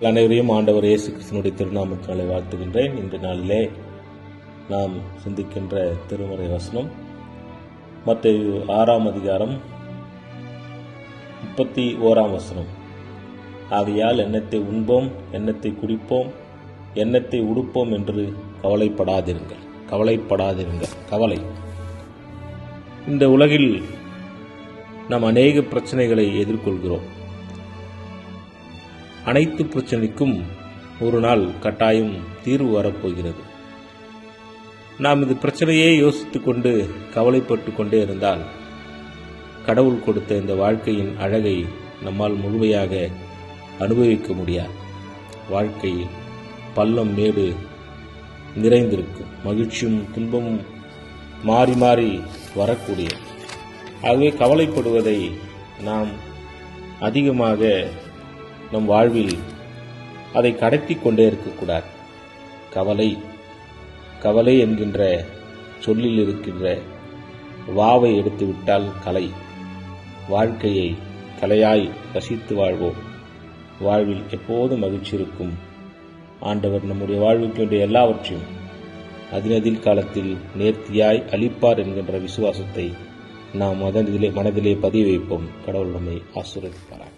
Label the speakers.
Speaker 1: அனைவரையும் ஆண்டவர் இயேசு கிறிஸ்துவினுடைய திருநாமத்தினாலே வாழ்த்துகின்றேன். இன்று நாளிலே நாம் சிந்திக்கின்ற திருமறை வசனம் மத்தேயு 6ஆம் அதிகாரம் 31ஆம் வசனம். ஆகையால் எண்ணத்தை உண்போம், எண்ணத்தை குடிப்போம், எண்ணத்தை உடுப்போம் என்று கவலைப்படாதிருங்கள். கவலை. இந்த உலகில் நாம் அநேக பிரச்சனைகளை எதிர்கொள்கிறோம். அனைத்து பிரச்சனைக்கும் ஒரு நாள் கட்டாயம் தீர்வு வரப்போகிறது. நாம் இந்த பிரச்சனையே யோசித்து கொண்டு கவலைப்பட்டு கொண்டே இருந்தால் கடவுள் கொடுத்த இந்த வாழ்க்கையின் அழகை நம்மால் முழுமையாக அனுபவிக்க முடியாது. வாழ்க்கை பள்ளம் மேடு நிறைந்திருக்கும். மகிழ்ச்சியும் துன்பமும் மாறி மாறி வரக்கூடிய. ஆகவே கவலைப்படுவதை நாம் அதிகமாக நம் வாழ்வில் அதை கடத்தி கொண்டே இருக்கக்கூடாது. கவலை என்கின்ற சொல்லில் இருக்கின்ற வாவை எடுத்துவிட்டால் கலை. வாழ்க்கையை கலையாய் ரசித்து வாழ்வோம். வாழ்வில் எப்போதும் மகிழ்ச்சி இருக்கும். ஆண்டவர் நம்முடைய வாழ்வுக்கு வேண்டிய எல்லாவற்றையும் அதினதில் காலத்தில் நேர்த்தியாய் அளிப்பார் என்கின்ற விசுவாசத்தை நாம் மனதிலே பதிய வைப்போம். கடவுள் நம்மை ஆசீர்வதிப்பார்.